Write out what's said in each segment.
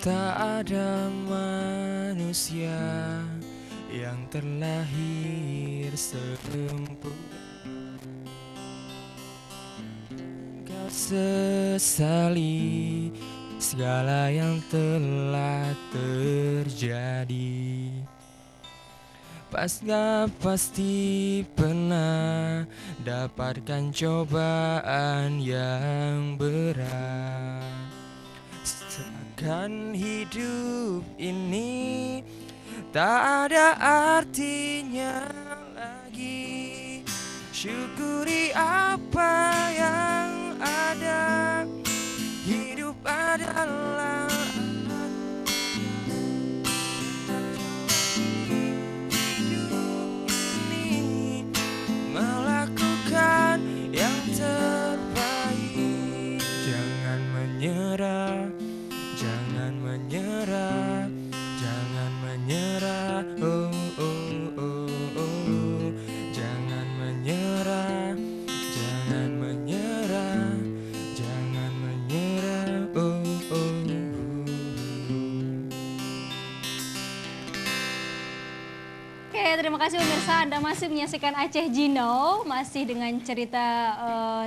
Tak ada manusia yang terlahir sempurna. Kau sesali segala yang telah terjadi. Pasti pernah dapatkan cobaan yang berat. Seakan hidup ini tak ada artinya lagi. Syukuri apa yang ada. Hidup adalah hidup ini, melakukan yang terbaik. Jangan menyerah, jangan menyerah, jangan menyerah. Oh, oh, oh, oh. Jangan menyerah, jangan menyerah, jangan menyerah. Oh, oh, oh. Oke, terima kasih pemirsa. Anda masih menyaksikan Aceh Jino, masih dengan cerita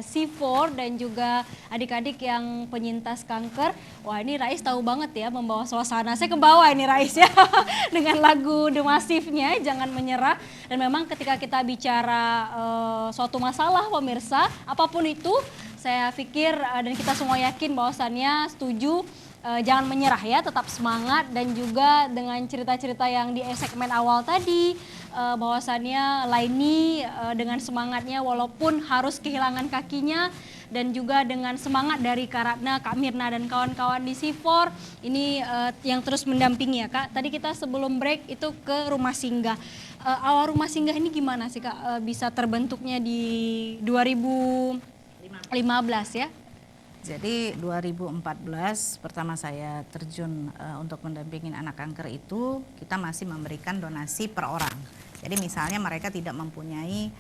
C4 dan juga adik-adik yang penyintas kanker. Wah, ini Rais tahu banget ya membawa suasana. Saya ke bawah ini Rais ya, dengan lagu The Massive-nya, Jangan Menyerah. Dan memang ketika kita bicara suatu masalah pemirsa, apapun itu, saya pikir dan kita semua yakin bahwasannya setuju. Jangan menyerah ya, tetap semangat. Dan juga dengan cerita-cerita yang di segmen awal tadi, bahwasannya Laini dengan semangatnya walaupun harus kehilangan kakinya, dan juga dengan semangat dari Kak Ratna, Kak Mirna dan kawan-kawan di C4 ini yang terus mendampingi ya Kak. Tadi kita sebelum break itu ke rumah singgah. Awal rumah singgah ini gimana sih Kak bisa terbentuknya di 2015 ya? Jadi 2014 pertama saya terjun untuk mendampingin anak kanker itu, kita masih memberikan donasi per orang. Jadi misalnya mereka tidak mempunyai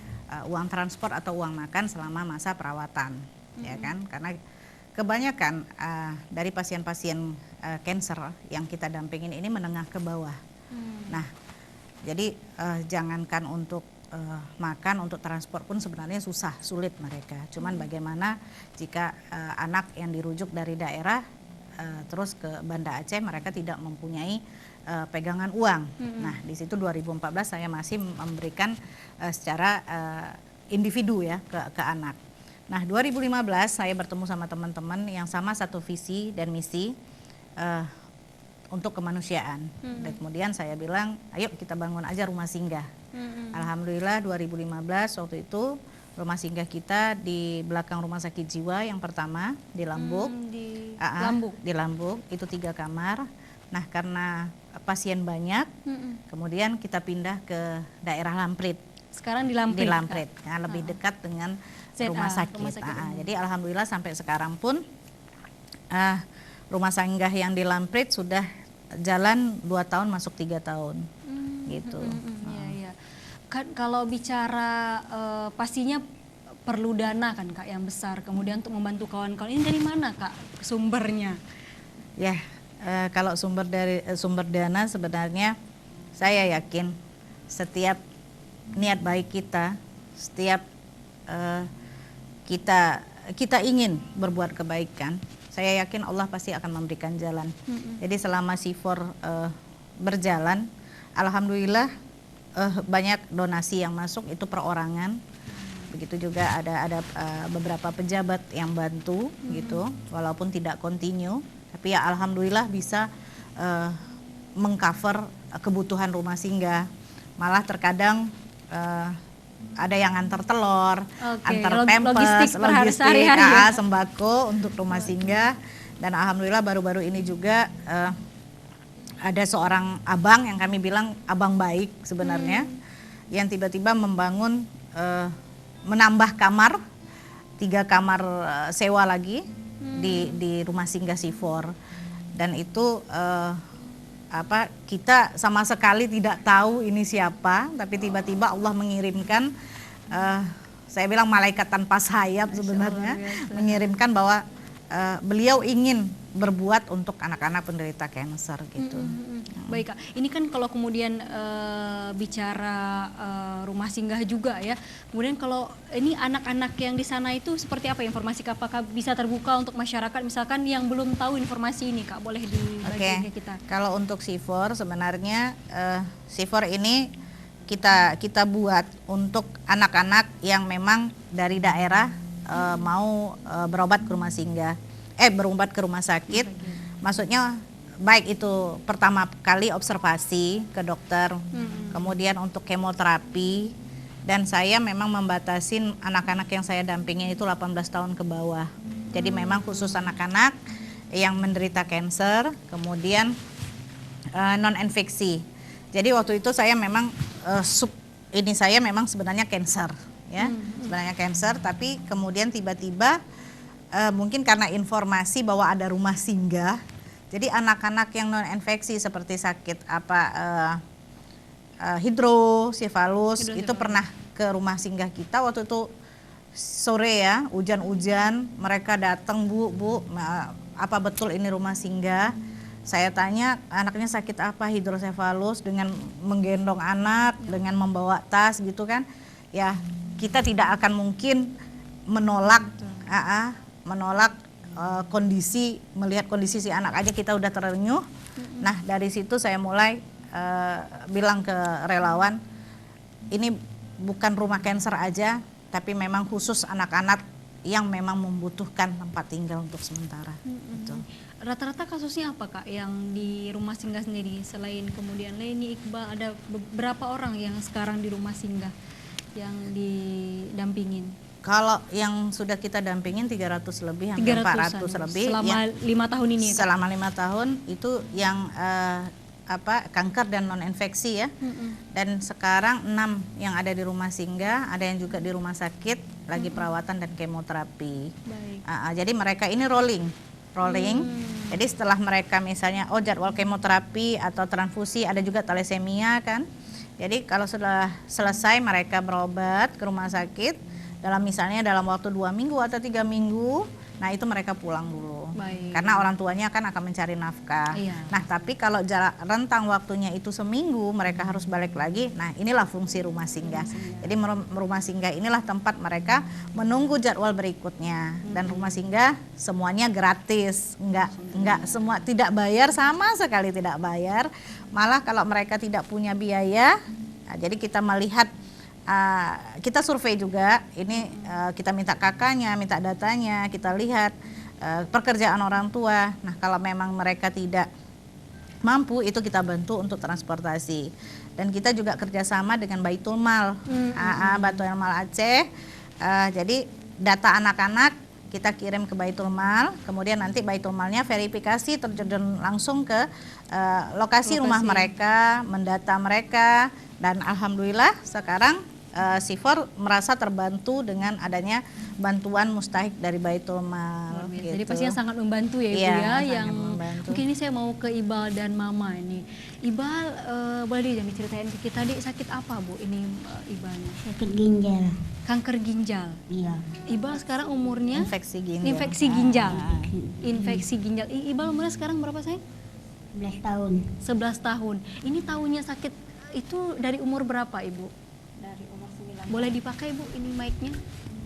uang transport atau uang makan selama masa perawatan, ya kan? Karena kebanyakan dari pasien-pasien cancer yang kita dampingin ini menengah ke bawah. Nah, jadi jangankan untuk makan, untuk transport pun sebenarnya sulit mereka. Cuman bagaimana jika anak yang dirujuk dari daerah terus ke Banda Aceh, mereka tidak mempunyai pegangan uang. Nah, di situ 2014 saya masih memberikan secara individu ya ke anak. Nah, 2015 saya bertemu sama teman-teman yang sama satu visi dan misi untuk kemanusiaan. Dan kemudian saya bilang, ayo kita bangun aja rumah singgah. Alhamdulillah 2015 waktu itu rumah singgah kita di belakang rumah sakit jiwa yang pertama di Lambuk. Di Lambuk itu 3 kamar. Nah, karena pasien banyak, kemudian kita pindah ke daerah Lamprit. Sekarang di Lamprit. Di Lamprit, ya, lebih dekat dengan rumah sakit. Jadi alhamdulillah sampai sekarang pun rumah singgah yang di Lamprit sudah jalan 2 tahun masuk 3 tahun, gitu. Kan kalau bicara pastinya perlu dana kan Kak yang besar, kemudian untuk membantu kawan-kawan ini dari mana Kak sumbernya? Ya, kalau sumber dana sebenarnya saya yakin setiap niat baik kita, setiap kita ingin berbuat kebaikan, saya yakin Allah pasti akan memberikan jalan. Jadi selama C4 berjalan, alhamdulillah banyak donasi yang masuk itu perorangan. Begitu juga ada beberapa pejabat yang bantu gitu, walaupun tidak kontinu, tapi ya alhamdulillah bisa mengcover kebutuhan rumah singgah. Malah terkadang ada yang antar telur, antar pampers, logistik, sembako untuk rumah singgah. Dan alhamdulillah baru-baru ini juga ada seorang abang yang kami bilang abang baik sebenarnya, yang tiba-tiba membangun menambah kamar, 3 kamar sewa lagi di rumah singgah C4. Dan itu kita sama sekali tidak tahu ini siapa, tapi tiba-tiba Allah mengirimkan, saya bilang malaikat tanpa sayap sebenarnya, mengirimkan bahwa beliau ingin berbuat untuk anak-anak penderita kanker gitu. Baik Kak, ini kan kalau kemudian bicara rumah singgah juga ya. Kemudian kalau ini anak-anak yang di sana itu seperti apa informasi Kak? Apakah bisa terbuka untuk masyarakat misalkan yang belum tahu informasi ini Kak? Boleh dibagi ke kita. Kalau untuk C4 sebenarnya C4 ini kita buat untuk anak-anak yang memang dari daerah mau berobat ke rumah singgah, berobat ke rumah sakit. Maksudnya baik itu pertama kali observasi ke dokter, kemudian untuk kemoterapi, dan saya memang membatasin anak-anak yang saya dampingin itu 18 tahun ke bawah. Jadi memang khusus anak-anak yang menderita kanker, kemudian non-infeksi. Jadi waktu itu saya memang saya memang sebenarnya kanker, ya, sebenarnya kanker, tapi kemudian tiba-tiba mungkin karena informasi bahwa ada rumah singgah. Jadi anak-anak yang non-infeksi seperti sakit hidrosefalus itu pernah ke rumah singgah kita waktu itu sore ya, hujan-hujan, mereka datang, Bu, apa betul ini rumah singgah? Saya tanya anaknya sakit apa, hidrosefalus, dengan menggendong anak, dengan membawa tas gitu kan. Ya, kita tidak akan mungkin menolak melihat kondisi si anak aja kita udah terenyuh. Nah, dari situ saya mulai bilang ke relawan, ini bukan rumah kanker aja, tapi memang khusus anak-anak yang memang membutuhkan tempat tinggal untuk sementara. Gitu. Rata-rata kasusnya apa Kak yang di rumah singgah sendiri? Selain kemudian Leni, Iqbal, ada beberapa orang yang sekarang di rumah singgah yang didampingin? Kalau yang sudah kita dampingin 300 lebih, hampir 400 lebih. Selama 5 tahun ini? Selama 5 tahun itu yang kanker dan non-infeksi ya. Dan sekarang 6 yang ada di rumah singgah, ada yang juga di rumah sakit, lagi perawatan dan kemoterapi. Jadi mereka ini rolling. Jadi setelah mereka misalnya jadwal kemoterapi atau transfusi, ada juga thalassemia kan. Jadi kalau sudah selesai mereka berobat ke rumah sakit, dalam waktu 2 minggu atau 3 minggu, nah itu mereka pulang dulu. Karena orang tuanya kan akan mencari nafkah. Nah tapi kalau rentang waktunya itu seminggu, mereka harus balik lagi. Nah inilah fungsi rumah singgah. Jadi rumah singgah inilah tempat mereka menunggu jadwal berikutnya. Dan rumah singgah semuanya gratis, enggak semua, tidak bayar, sama sekali tidak bayar. Malah kalau mereka tidak punya biaya, nah, jadi kita melihat, kita survei juga, ini kita minta kakaknya, minta datanya, kita lihat pekerjaan orang tua. Nah kalau memang mereka tidak mampu, itu kita bantu untuk transportasi. Dan kita juga kerjasama dengan Baitul Mal, Baitul Mal Aceh. Jadi data anak-anak kita kirim ke Baitul Mal, kemudian nanti Baitul Malnya verifikasi, terjun langsung ke lokasi rumah mereka, mendata mereka, dan alhamdulillah sekarang C4 merasa terbantu dengan adanya bantuan mustahik dari Baitul Mal. Gitu. Jadi pastinya sangat membantu ya Ibu ya. Yang membantu. Mungkin ini saya mau ke Iqbal dan Mama ini. Iqbal, boleh diceritain ke kita, Dik, sakit apa Bu ini Iqbal? Sakit ginjal. Kanker ginjal. Iya. Iqbal sekarang umurnya? Infeksi ginjal. Infeksi ginjal. Iqbal umurnya sekarang berapa sayang? 11 tahun. 11 tahun. Ini tahunya sakit itu dari umur berapa Ibu? Dari umur 9 Boleh dipakai Bu ini mic-nya?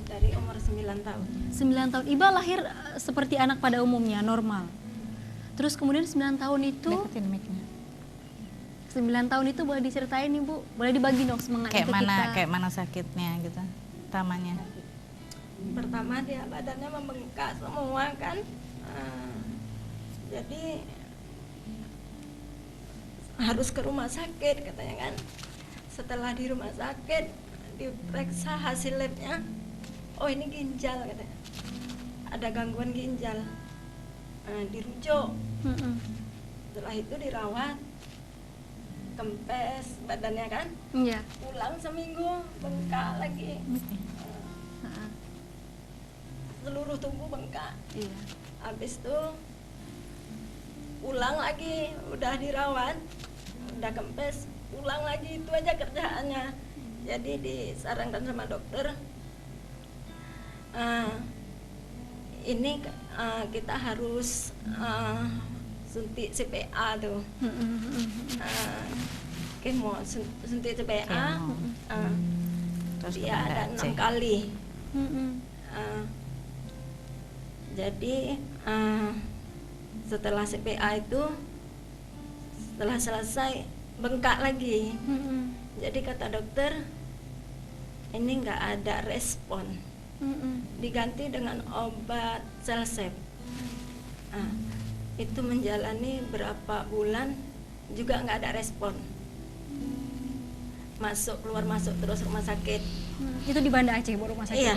Dari umur 9 tahun. 9 tahun. Iqbal lahir seperti anak pada umumnya, normal. Terus kemudian 9 tahun itu, 9 tahun itu boleh diceritain nih Bu, boleh dibagi dong semangatnya ke kita. Kayak mana sakitnya gitu, utamanya? Pertama dia badannya membengkak semua kan. Jadi harus ke rumah sakit katanya kan. Setelah di rumah sakit diperiksa hasil labnya, oh ini ginjal katanya, ada gangguan ginjal. Dirujuk. Setelah itu dirawat, kempes badannya kan. Iya. Pulang seminggu bengkak lagi. Seluruh tubuh bengkak. Iya. Habis itu pulang lagi, udah dirawat, udah kempes, pulang lagi, itu aja kerjaannya. Jadi disarankan sama dokter, ini kita harus suntik CPA tuh. Kemo suntik CPA. Kemo. Terus Dia ada benda 6 C. kali. Jadi setelah CPA itu, setelah selesai bengkak lagi. Jadi kata dokter, ini nggak ada respon, diganti dengan obat Celsep. Itu menjalani berapa bulan juga nggak ada respon, masuk keluar masuk terus rumah sakit. Itu di Banda Aceh, rumah sakitnya? Iya.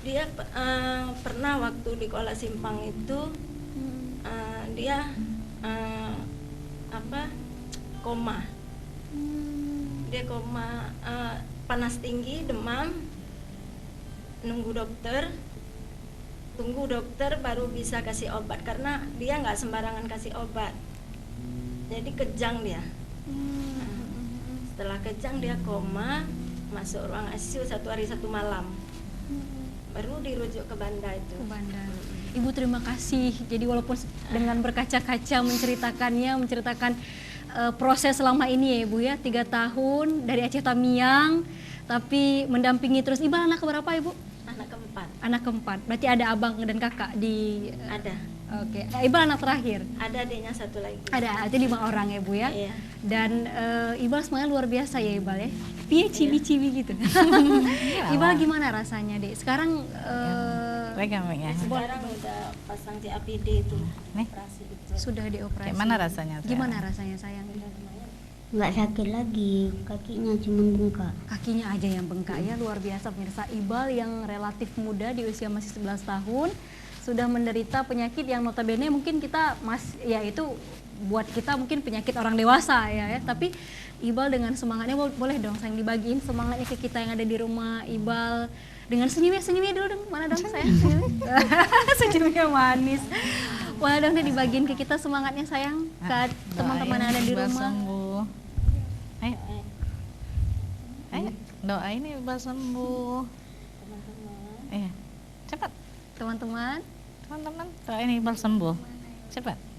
Dia pernah waktu di Kuala Simpang itu dia koma. Dia koma, panas tinggi, demam, tunggu dokter baru bisa kasih obat, karena dia nggak sembarangan kasih obat, jadi kejang dia. Setelah kejang dia koma, masuk ruang ICU 1 hari 1 malam, baru dirujuk ke Banda itu. Ke Banda. Ibu terima kasih. Jadi walaupun dengan berkaca-kaca menceritakan proses selama ini ya Ibu ya, 3 tahun dari Aceh Tamiang, tapi mendampingi terus. Ibu anak keberapa Ibu? Anak keempat. Anak keempat. Berarti ada abang dan kakak di. Ada. Oke. Ibu anak terakhir. Ada adiknya 1 lagi. Ada, itu 5 orang ya Bu ya. Iya. Dan Ibal semuanya luar biasa ya Ibal ya. Piye cibi-cibi gitu. Ibal gimana rasanya Dek? Sekarang Pegang ya. Sekarang udah pasang CAPD itu. Nih. Operasi itu. sudah dioperasi. Gimana rasanya? Gimana rasanya sayang? Nggak sakit lagi, kakinya cuma bengkak. Kakinya aja yang bengkak ya, luar biasa pemirsa. Ibal yang relatif muda di usia masih 11 tahun sudah menderita penyakit yang notabene mungkin kita ya itu buat kita mungkin penyakit orang dewasa ya, tapi Ibal dengan semangatnya, boleh dong sayang dibagiin semangatnya ke kita yang ada di rumah. Ibal dengan senyumnya dulu dong, mana dong sayang senyumnya? Senyumnya manis. Boleh dong deh dibagiin ke kita semangatnya sayang, ke teman-teman yang ada di Ibal rumah. sembuh. Ayo, doain Ibal sembuh. Iya, cepat. Teman-teman, Doain Ibal sembuh. Cepat.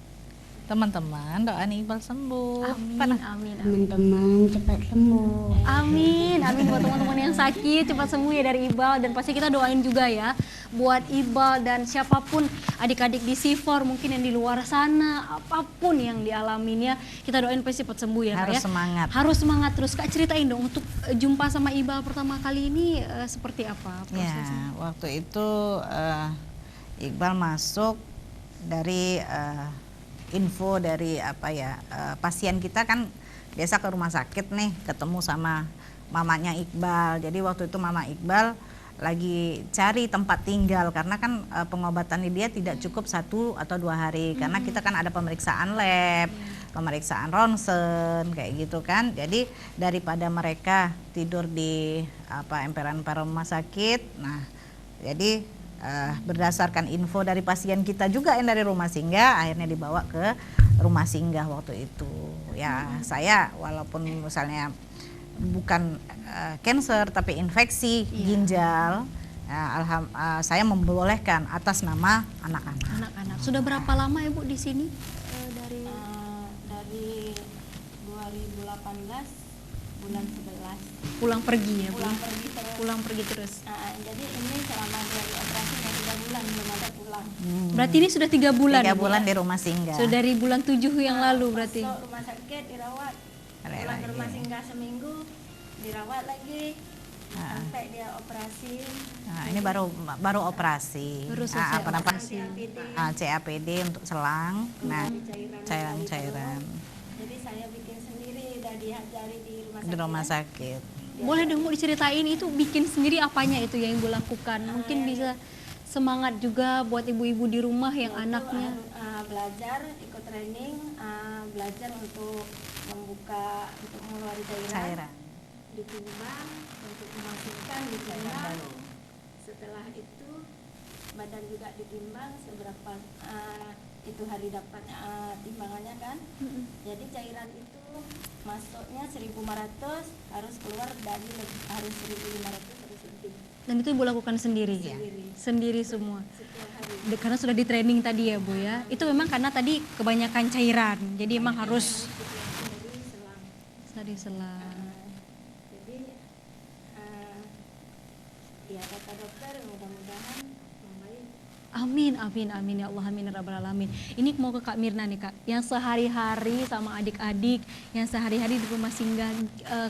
Teman-teman, doain Ibal sembuh. amin, amin. Teman-teman cepat sembuh. Amin, amin buat teman-teman yang sakit cepat sembuh ya dari Ibal, dan pasti kita doain juga ya buat Ibal dan siapapun adik-adik di C4 mungkin yang di luar sana, apapun yang dialaminya kita doain pasti cepat sembuh ya Kak, Harus ya. semangat. Harus semangat terus. Kak, ceritain dong untuk jumpa sama Ibal pertama kali ini seperti apa prosesnya? Ya, waktu itu Iqbal masuk dari info dari pasien kita kan biasa ke rumah sakit nih ketemu sama mamanya Iqbal. Jadi waktu itu mama Iqbal lagi cari tempat tinggal karena kan pengobatannya dia tidak cukup 1 atau 2 hari karena kita kan ada pemeriksaan lab, pemeriksaan ronsen kayak gitu kan. Jadi daripada mereka tidur di emperan-emperan rumah sakit, nah jadi berdasarkan info dari pasien kita juga yang dari rumah singgah, akhirnya dibawa ke rumah singgah waktu itu. Ya saya walaupun misalnya bukan cancer tapi infeksi ginjal, saya membolehkan atas nama anak-anak. Anak-anak. Sudah berapa lama Ibu di sini? Dari 2018 bulan 11 Pulang pergi ya, Bu? pulang pergi terus. Pulang pergi terus. Jadi ini selama dari operasi 3 bulan belum ada pulang. Berarti ini sudah 3 bulan. 3 Bu? bulan di rumah singgah. Sudah dari bulan 7 yang lalu berarti. Masuk rumah sakit dirawat, pulang ke rumah singgah seminggu dirawat lagi sampai dia operasi. Nah, ini baru operasi. Baru selesai operasi. CAPD untuk selang. Nah, Cairan. cairan Jadi saya bikin sendiri, udah diajari di rumah sakit. di rumah sakit. Boleh dong Bu diceritain itu bikin sendiri apanya itu yang Ibu lakukan? Mungkin bisa semangat juga buat ibu-ibu di rumah yang anaknya. Belajar, ikut training, belajar untuk membuka, untuk mengeluarkan cairan. Ditimbang, untuk memasukkan ditimbang. Setelah itu badan juga ditimbang seberapa itu hari dapat timbangannya kan. Jadi cairan itu masuknya 1.500, harus keluar dari harus 1.500 harus lebih. Dan itu Ibu lakukan sendiri? Sendiri. Sendiri semua? Setiap hari. karena sudah di training tadi ya Bu ya. Itu memang karena tadi kebanyakan cairan. Jadi memang harus tadi selang. Jadi ya kata dokter mudah-mudahan membaik. Amin, amin, amin ya Allah, amin ya rabbal alamin. Ini mau ke Kak Mirna nih Kak, yang sehari-hari sama adik-adik, yang sehari-hari di rumah singgah,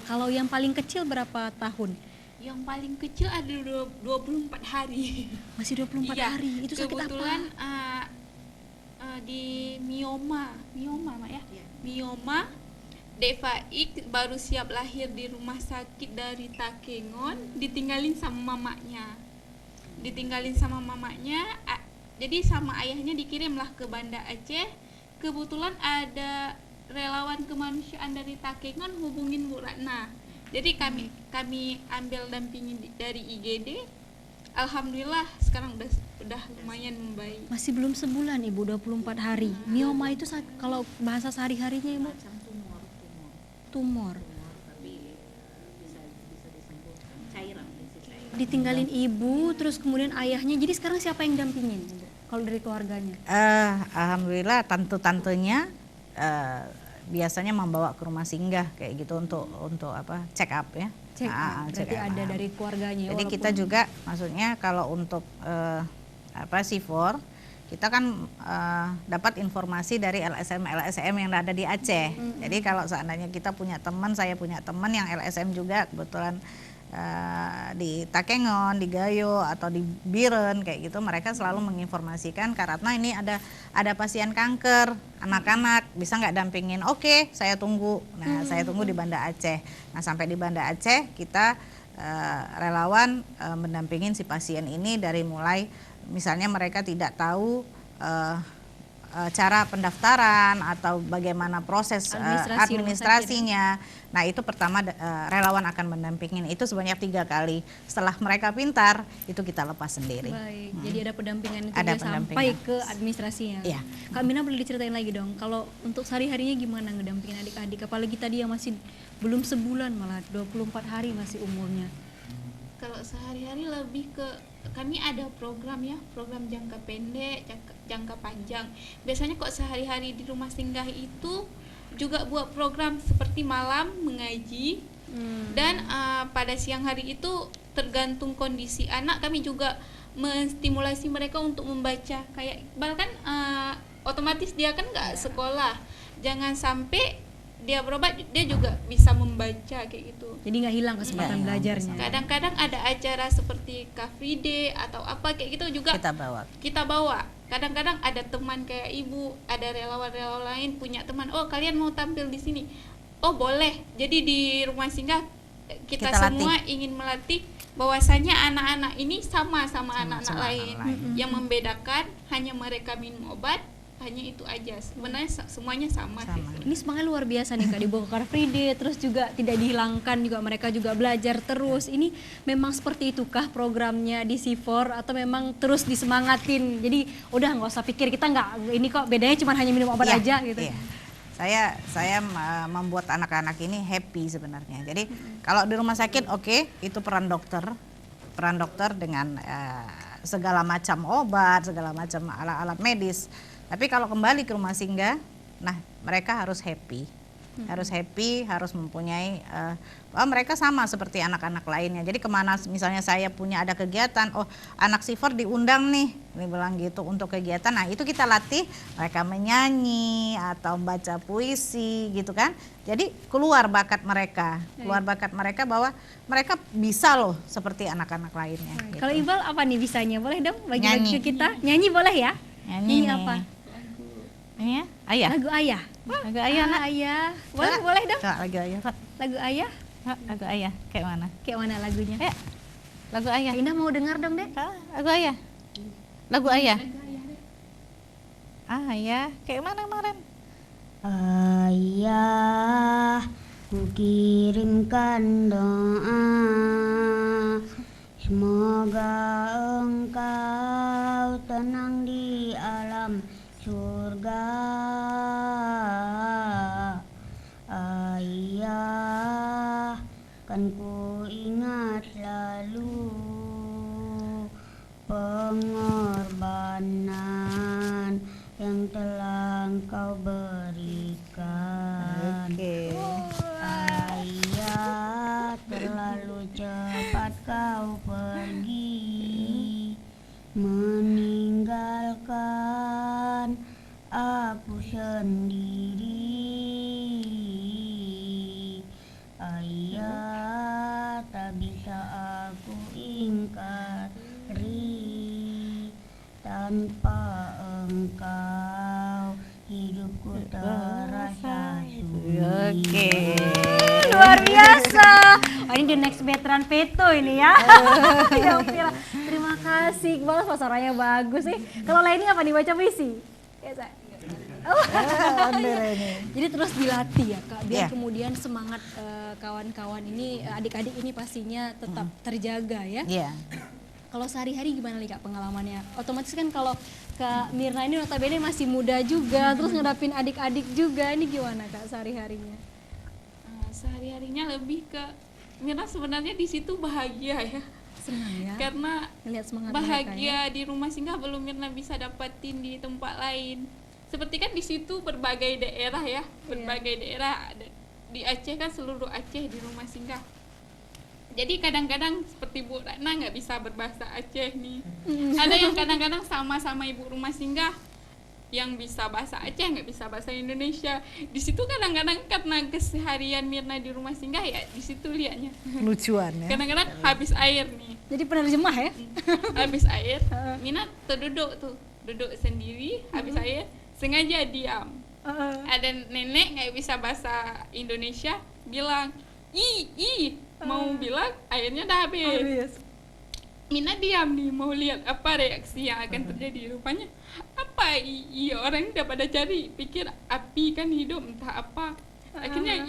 kalau yang paling kecil berapa tahun? Yang paling kecil ada 24 hari. Masih 24 Iya, hari, itu sakit kebetulan apa? Di mioma Mak ya. Mioma Devaik baru siap lahir di rumah sakit dari Takengon, ditinggalin sama mamanya. Jadi sama ayahnya dikirimlah ke Banda Aceh. Kebetulan ada relawan kemanusiaan dari Takengon hubungin Bu Ratna. Jadi kami ambil dampingin dari IGD. Alhamdulillah sekarang udah lumayan membaik. Masih belum sebulan Ibu, 24 hari. Mioma itu kalau bahasa sehari-harinya Ibu? Tumor. Ditinggalin ibu, terus kemudian ayahnya. Jadi sekarang siapa yang dampingin Ibu, kalau dari keluarganya? Alhamdulillah tante-tantenya biasanya membawa ke rumah singgah kayak gitu untuk apa check up ya. Check up, berarti ada dari keluarganya. Jadi kita juga maksudnya kalau untuk C4 kita kan dapat informasi dari LSM yang ada di Aceh. Jadi kalau seandainya kita punya teman, saya punya teman yang LSM juga kebetulan di Takengon, di Gayo atau di Biren kayak gitu, mereka selalu menginformasikan karena ini ada pasien kanker anak-anak, bisa nggak dampingin? Oke, saya tunggu. Nah, saya tunggu di Banda Aceh. Nah, sampai di Banda Aceh kita relawan mendampingin si pasien ini dari mulai misalnya mereka tidak tahu cara pendaftaran atau bagaimana proses administrasinya. Nah, itu pertama relawan akan mendampingin itu sebanyak 3 kali. Setelah mereka pintar, itu kita lepas sendiri. Baik, jadi ada pendampingan itu Ada juga pendampingan. sampai ke administrasinya. Iya. Kak Mina boleh diceritain lagi dong, kalau untuk sehari-harinya gimana ngedampingin adik-adik, apalagi tadi yang masih belum sebulan, malah 24 hari masih umurnya. Kalau sehari-hari lebih ke kami ada program ya, program jangka pendek, jangka panjang. Biasanya kok sehari-hari di rumah singgah itu juga buat program seperti malam mengaji dan pada siang hari itu tergantung kondisi anak kami juga menstimulasi mereka untuk membaca. Kayak Iqbal kan otomatis dia kan nggak sekolah, jangan sampai dia berobat dia juga bisa membaca kayak gitu. Jadi nggak hilang kesempatan belajarnya. Kadang-kadang ada acara seperti Car Free Day atau apa kayak gitu juga kita bawa. Kadang-kadang ada teman kayak ibu, ada relawan-relawan lain punya teman, oh kalian mau tampil di sini, oh boleh. Jadi di rumah singgah kita semua ingin melatih bahwasanya anak-anak ini sama anak-anak lain. Yang membedakan hanya mereka minum obat, hanya itu aja. Sebenarnya semuanya sama sih. Ini semangat luar biasa nih Kak, dibawa ke Car Free Day, terus juga tidak dihilangkan juga, mereka juga belajar terus. Ini memang seperti itukah programnya di C4 atau memang terus disemangatin? Jadi udah nggak usah pikir, kita nggak ini kok bedanya cuma hanya minum obat aja gitu. Iya. Saya membuat anak-anak ini happy sebenarnya. Jadi kalau di rumah sakit oke, itu peran dokter dengan segala macam obat, segala macam alat-alat medis. Tapi kalau kembali ke rumah singgah, nah mereka harus happy, harus mempunyai, mereka sama seperti anak-anak lainnya. Jadi kemana misalnya saya punya ada kegiatan, oh anak C4 diundang nih, ini bilang gitu untuk kegiatan. Nah itu kita latih mereka menyanyi atau baca puisi gitu kan. Jadi keluar bakat mereka bahwa mereka bisa loh seperti anak-anak lainnya. Gitu. Kalau Iqbal apa nih bisanya? Boleh dong bagi-bagi ke kita? Nyanyi boleh ya? Nyanyi apa? Iya, ayah. Lagu ayah. Lagu ayah, nak. Ayah. Boleh dong. Lagu ayah, Pak. Lagu ayah. Lagu ayah, kayak mana? Kayak mana lagunya? Lagu ayah. Indah mau dengar dong, Dek. Lagu ayah. Lagu ayah. Ayah, kayak mana kemarin? Ayah, ku kirimkan doa, semoga engkau tenang di alam surga. Ayah, kan ku ingat lalu pengorbanan yang telah Engkau berikan. Oke. Ayah, terlalu cepat kau pergi, meninggalkan aku sendiri. Ayah, tak bisa aku ingkari, tanpa Engkau hidupku terasa sunyi. Oke. Luar biasa. Oh, ini the next veteran Veto ini ya. Ya, Vira. Terima kasih. Iqbal suaranya bagus sih. Kalau lainnya apa nih, baca puisi? Ya, Sa? Oh. Jadi terus dilatih ya Kak, biar Iya. kemudian semangat kawan-kawan ini, adik-adik ini pastinya tetap terjaga ya. Iya. Kalau sehari-hari gimana nih Kak pengalamannya? Otomatis kan kalau Kak Mirna ini notabene masih muda juga, terus ngadapin adik-adik juga, ini gimana Kak sehari-harinya? Sehari-harinya lebih ke Mirna sebenarnya di situ bahagia ya. Senang ya, Karena ngelihat semangat bahagia di rumah singgah belum Mirna bisa dapatin di tempat lain. Seperti kan di situ berbagai daerah ya, berbagai daerah ada. Di Aceh kan seluruh Aceh di rumah singgah. Jadi kadang-kadang seperti Bu Ratna nggak bisa berbahasa Aceh nih. Ada yang kadang-kadang sama-sama ibu rumah singgah yang bisa bahasa Aceh nggak bisa bahasa Indonesia. Di situ kadang-kadang karena keseharian Mirna di rumah singgah ya di situ liatnya. Lucuan ya. Kadang-kadang habis air nih, Jadi penerjemah ya? habis air, Mirna terduduk tuh, duduk sendiri, habis air sengaja diam. Ada nenek nggak bisa bahasa Indonesia bilang mau bilang airnya udah habis. Mina diam nih mau lihat apa reaksi yang akan terjadi. Rupanya apa iya orang udah pada cari pikir api kan hidup entah apa. Akhirnya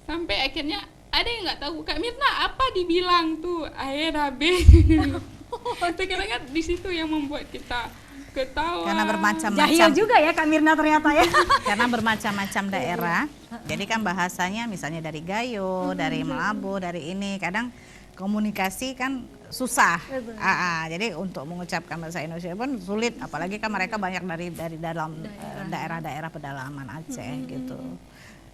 sampai akhirnya ada yang nggak tahu Kak Mirna apa dibilang tuh air habis. Karena kan di situ yang membuat kita ketawa. Karena Jahil bermacam-macam. juga ya Kak Mirna ternyata ya. Karena bermacam-macam daerah. Jadi kan bahasanya misalnya dari Gayo, dari Melabu, dari ini kadang komunikasi kan susah. Jadi untuk mengucapkan bahasa Indonesia pun sulit, apalagi kan mereka banyak dari dalam daerah-daerah pedalaman Aceh gitu.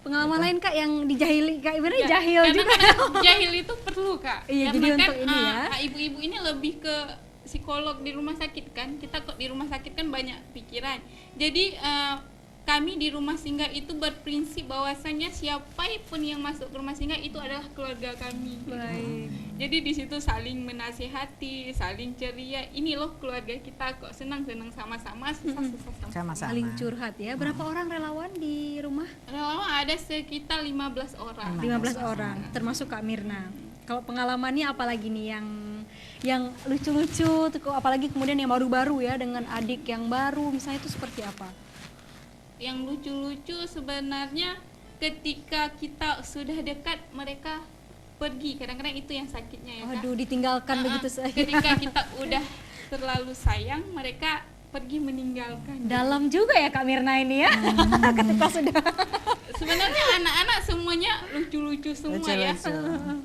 Pengalaman lain Kak yang dijahili Kak Mirna jahil karena juga. kan jahil itu perlu Kak. Iya, Karena jadi kan untuk ini ya. ibu-ibu ini lebih ke psikolog di rumah sakit kan. Kita kok di rumah sakit kan banyak pikiran. Jadi kami di rumah singgah itu berprinsip bahwasannya siapa pun yang masuk ke rumah singgah itu adalah keluarga kami. Baik. Jadi di situ saling menasihati, saling ceria. Ini loh keluarga kita kok senang-senang sama-sama, susah-susah sama. Sama-sama. Saling curhat ya. Berapa orang relawan di rumah? Relawan ada sekitar 15 orang. 15 orang, termasuk Kak Mirna. Kalau pengalamannya apalagi nih yang lucu-lucu, apalagi kemudian yang baru-baru ya dengan adik yang baru, misalnya itu seperti apa? Yang lucu-lucu sebenarnya ketika kita sudah dekat mereka pergi, kadang-kadang itu yang sakitnya ya Kak. Aduh, ditinggalkan begitu saja. Ketika kita udah terlalu sayang, mereka pergi meninggalkan. Dalam juga ya Kak Mirna ini ya. Ketika sudah Sebenarnya anak-anak semuanya lucu-lucu semua ya. Lucu-lucu.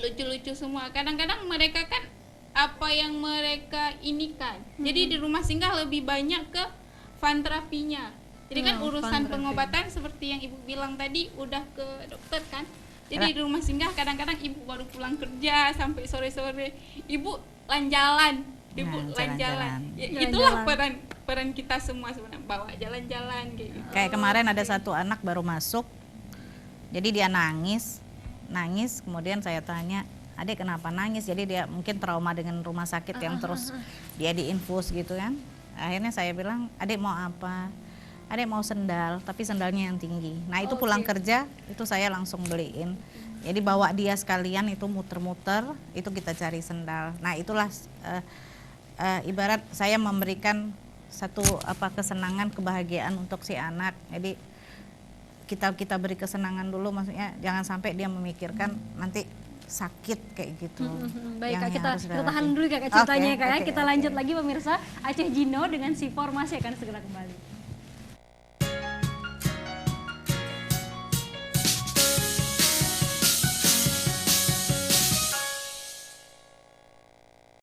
Lucu-lucu semua. Kadang-kadang mereka kan apa yang mereka ini kan. Jadi di rumah singgah lebih banyak ke fun terapinya. Jadi kan fun urusan terapi. pengobatan seperti yang Ibu bilang tadi udah ke dokter kan. Jadi di rumah singgah kadang-kadang Ibu baru pulang kerja sampai sore-sore. Ibu jalan. Ibu Nah, jalan-jalan. Ya, Jalan-jalan. itulah peran kita semua sebenarnya, bawa jalan-jalan kayak gitu. Kayak kemarin ada satu anak baru masuk, jadi dia nangis, kemudian saya tanya, adek kenapa nangis? Jadi dia mungkin trauma dengan rumah sakit yang terus dia diinfus gitu kan. Akhirnya saya bilang, adek mau apa? Adek mau sendal, tapi sendalnya yang tinggi. Nah itu pulang kerja, itu saya langsung beliin. Jadi bawa dia sekalian itu muter-muter, itu kita cari sendal. Nah itulah ibarat saya memberikan satu kesenangan, kebahagiaan untuk si anak. Jadi kita beri kesenangan dulu, maksudnya jangan sampai dia memikirkan nanti sakit kayak gitu. Baik yang Kak, kita harus dilewati. tahan dulu Kak ceritanya Oke, Kak ya. oke, Kita oke. lanjut lagi pemirsa. Aceh Jino dengan si formasi akan segera kembali.